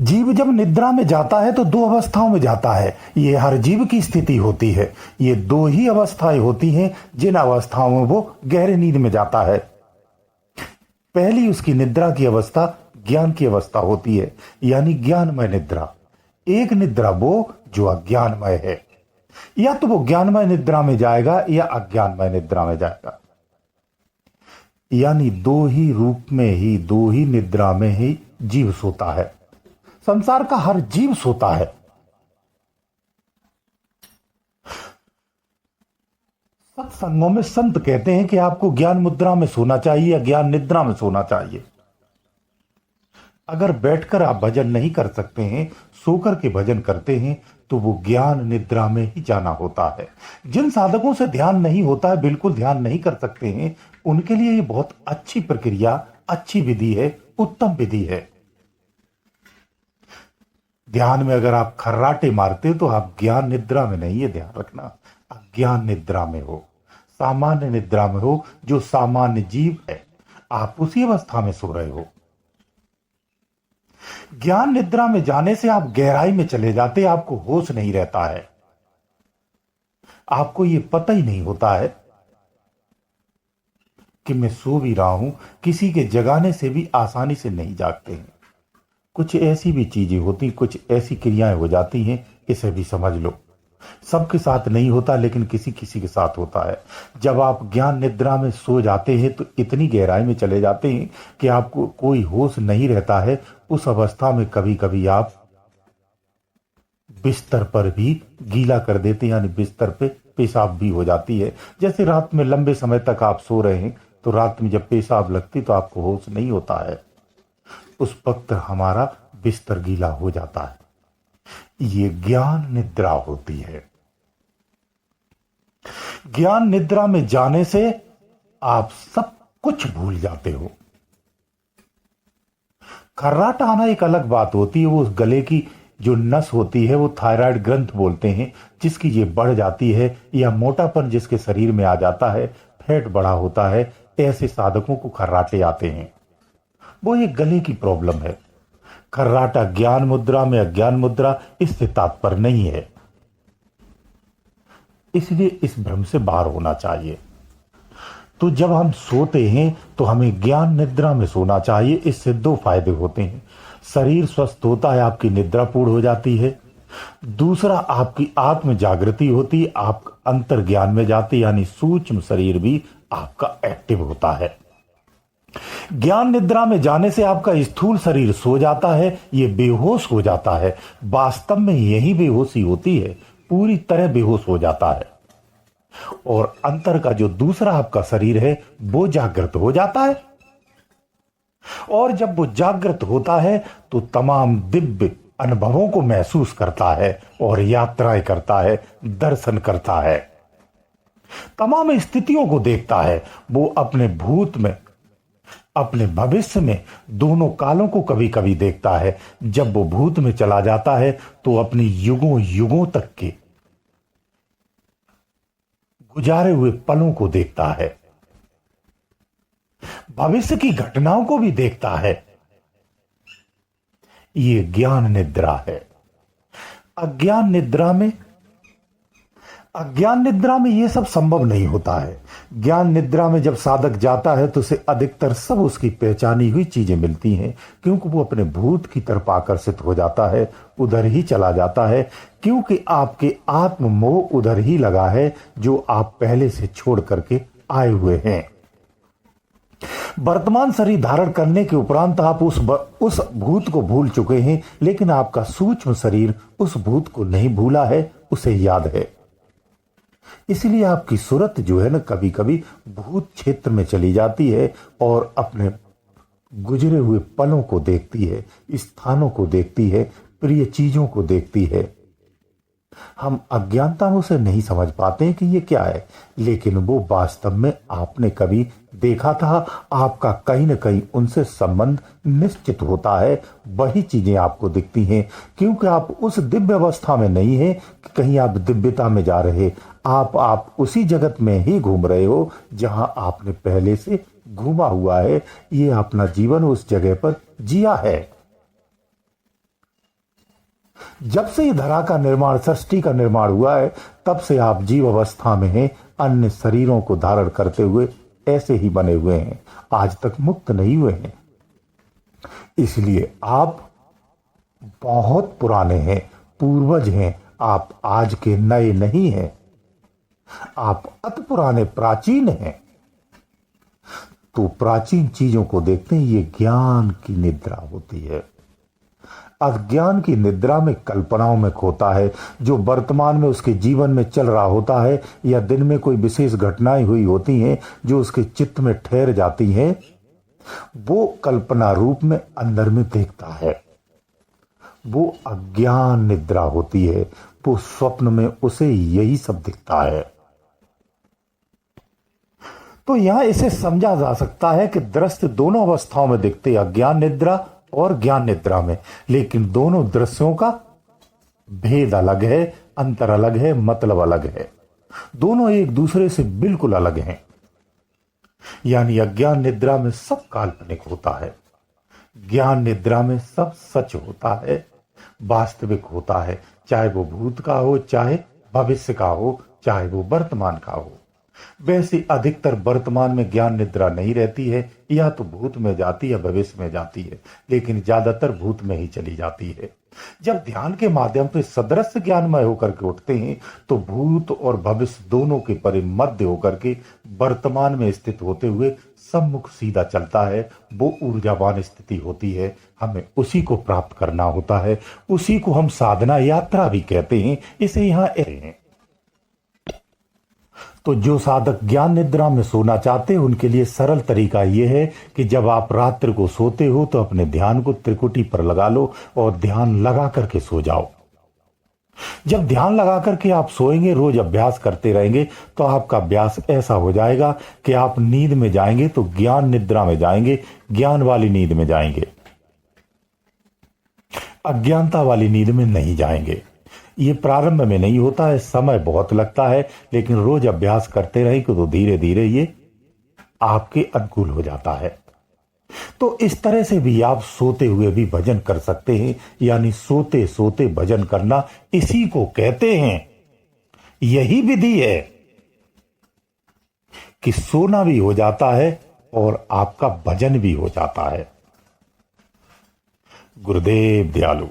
जीव जब निद्रा में जाता है तो दो अवस्थाओं में जाता है। ये हर जीव की स्थिति होती है। ये दो ही अवस्थाएं होती हैं जिन अवस्थाओं में वो गहरे नींद में जाता है। पहली उसकी निद्रा की अवस्था ज्ञान की अवस्था होती है, यानी ज्ञानमय निद्रा। एक निद्रा वो जो अज्ञानमय है। या तो वो ज्ञानमय निद्रा में जाएगा या अज्ञानमय निद्रा में जाएगा। यानी दो ही रूप में ही, दो ही निद्रा में ही जीव सोता है। संसार का हर जीव सोता है। सत्संगों में संत कहते हैं कि आपको ज्ञान मुद्रा में सोना चाहिए या ज्ञान निद्रा में सोना चाहिए। अगर बैठकर आप भजन नहीं कर सकते हैं, सोकर के भजन करते हैं, तो वो ज्ञान निद्रा में ही जाना होता है। जिन साधकों से ध्यान नहीं होता है, बिल्कुल ध्यान नहीं कर सकते हैं, उनके लिए ये बहुत अच्छी प्रक्रिया, अच्छी विधि है, उत्तम विधि है। ध्यान में अगर आप खर्राटे मारते तो आप ज्ञान निद्रा में नहीं है, ध्यान रखना। अज्ञान निद्रा में हो, सामान्य निद्रा में हो, जो सामान्य जीव है, आप उसी अवस्था में सो रहे हो। ज्ञान निद्रा में जाने से आप गहराई में चले जाते, आपको होश नहीं रहता है। आपको यह पता ही नहीं होता है कि मैं सो भी रहा हूं। किसी के जगाने से भी आसानी से नहीं जागते हैं। कुछ ऐसी भी चीजें होती, कुछ ऐसी क्रियाएं हो जाती हैं, इसे भी समझ लो। सबके साथ नहीं होता, लेकिन किसी किसी के साथ होता है। जब आप ज्ञान निद्रा में सो जाते हैं तो इतनी गहराई में चले जाते हैं कि आपको कोई होश नहीं रहता है। उस अवस्था में कभी कभी आप बिस्तर पर भी गीला कर देते हैं, यानी बिस्तर पे पेशाब भी हो जाती है। जैसे रात में लंबे समय तक आप सो रहे हैं, तो रात में जब पेशाब लगती तो आपको होश नहीं होता है। उस वक्त हमारा बिस्तर गीला हो जाता है। ये ज्ञान निद्रा होती है। ज्ञान निद्रा में जाने से आप सब कुछ भूल जाते हो। खर्राटा आना एक अलग बात होती है। वो गले की जो नस होती है, वो थायराइड ग्रंथ बोलते हैं, जिसकी ये बढ़ जाती है, या मोटापन जिसके शरीर में आ जाता है, फैट बढ़ा होता है, ऐसे साधकों को खर्राटे आते हैं। वो एक गले की प्रॉब्लम है। खर्राटा ज्ञान मुद्रा में अज्ञान मुद्रा, इससे तात्पर्य नहीं है। इसलिए इस भ्रम से बाहर होना चाहिए। तो जब हम सोते हैं तो हमें ज्ञान निद्रा में सोना चाहिए। इससे दो फायदे होते हैं। शरीर स्वस्थ होता है, आपकी निद्रा पूर्ण हो जाती है। दूसरा, आपकी आत्म जागृति होती है, आप अंतर ज्ञान में जाते, यानी सूक्ष्म शरीर भी आपका एक्टिव होता है। ज्ञान निद्रा में जाने से आपका स्थूल शरीर सो जाता है, यह बेहोश हो जाता है। वास्तव में यही बेहोशी होती है, पूरी तरह बेहोश हो जाता है। और अंतर का जो दूसरा आपका शरीर है, वो जागृत हो जाता है। और जब वो जागृत होता है तो तमाम दिव्य अनुभवों को महसूस करता है और यात्राएं करता है, दर्शन करता है, तमाम स्थितियों को देखता है। वो अपने भूत में, अपने भविष्य में, दोनों कालों को कभी कभी देखता है। जब वो भूत में चला जाता है तो अपनी युगों युगों तक के गुजारे हुए पलों को देखता है, भविष्य की घटनाओं को भी देखता है। ये ज्ञान निद्रा है। अज्ञान निद्रा में यह सब संभव नहीं होता है। ज्ञान निद्रा में जब साधक जाता है तो उसे अधिकतर सब उसकी पहचानी हुई चीजें मिलती हैं, क्योंकि वो अपने भूत की तरफ आकर्षित हो जाता है, उधर ही चला जाता है। क्योंकि आपके आत्म मोह उधर ही लगा है, जो आप पहले से छोड़ करके आए हुए हैं। वर्तमान शरीर धारण करने के उपरांत आप उस भूत को भूल चुके हैं, लेकिन आपका सूक्ष्म शरीर उस भूत को नहीं भूला है, उसे याद है। इसलिए आपकी सूरत जो है ना, कभी कभी भूत क्षेत्र में चली जाती है और अपने गुजरे हुए पलों को देखती है, स्थानों को देखती है, प्रिय चीजों को देखती है। हम अज्ञानता में उसे नहीं समझ पाते हैं कि ये क्या है, लेकिन वो वास्तव में आपने कभी देखा था। आपका कहीं ना कहीं उनसे संबंध निश्चित होता है, वही चीजें आपको दिखती हैं। क्योंकि आप उस दिव्य अवस्था में नहीं है कि कहीं आप दिव्यता में जा रहे। आप उसी जगत में ही घूम रहे हो जहां आपने पहले से घूमा हुआ है। ये अपना जीवन उस जगह पर जिया है। जब से ये धरा का निर्माण, सृष्टि का निर्माण हुआ है, तब से आप जीव अवस्था में हैं, अन्य शरीरों को धारण करते हुए ऐसे ही बने हुए हैं, आज तक मुक्त नहीं हुए हैं। इसलिए आप बहुत पुराने हैं, पूर्वज हैं, आप आज के नए नहीं हैं, आप अति पुराने प्राचीन हैं। तो प्राचीन चीजों को देखते हैं, ये ज्ञान की निद्रा होती है। अज्ञान की निद्रा में कल्पनाओं में खोता है, जो वर्तमान में उसके जीवन में चल रहा होता है, या दिन में कोई विशेष घटनाएं हुई होती हैं जो उसके चित्त में ठहर जाती हैं, वो कल्पना रूप में अंदर में देखता है। वो अज्ञान निद्रा होती है, वो स्वप्न में उसे यही सब दिखता है। तो यहां इसे समझा जा सकता है कि दृश्य दोनों अवस्थाओं में दिखते, अज्ञान निद्रा और ज्ञान निद्रा में, लेकिन दोनों दृश्यों का भेद अलग है, अंतर अलग है, मतलब अलग है। दोनों एक दूसरे से बिल्कुल अलग हैं। यानी अज्ञान निद्रा में सब काल्पनिक होता है, ज्ञान निद्रा में सब सच होता है, वास्तविक होता है, चाहे वो भूत का हो, चाहे भविष्य का हो, चाहे वो वर्तमान का हो। वैसे अधिकतर वर्तमान में ज्ञान निद्रा नहीं रहती है, या तो भूत में जाती है या भविष्य में जाती है, लेकिन ज्यादातर भूत में ही चली जाती है। जब ध्यान के माध्यम से सदृश्य ज्ञानमय होकर के उठते हैं, तो भूत और भविष्य दोनों के परिमध्य होकर के वर्तमान में स्थित होते हुए सम्मुख सीधा चलता है। वो ऊर्जावान स्थिति होती है, हमें उसी को प्राप्त करना होता है, उसी को हम साधना यात्रा भी कहते हैं। इसे यहां हैं। तो जो साधक ज्ञान निद्रा में सोना चाहते हैं, उनके लिए सरल तरीका यह है कि जब आप रात्रि को सोते हो तो अपने ध्यान को त्रिकुटी पर लगा लो और ध्यान लगा करके सो जाओ। जब ध्यान लगा करके आप सोएंगे, रोज अभ्यास करते रहेंगे, तो आपका अभ्यास ऐसा हो जाएगा कि आप नींद में जाएंगे तो ज्ञान निद्रा में जाएंगे, ज्ञान वाली नींद में जाएंगे, अज्ञानता वाली नींद में नहीं जाएंगे। ये प्रारंभ में नहीं होता है, समय बहुत लगता है, लेकिन रोज अभ्यास करते रहें तो धीरे धीरे ये आपके अनुकूल हो जाता है। तो इस तरह से भी आप सोते हुए भी भजन कर सकते हैं, यानी सोते सोते भजन करना, इसी को कहते हैं। यही विधि है कि सोना भी हो जाता है और आपका भजन भी हो जाता है। गुरुदेव दयालु।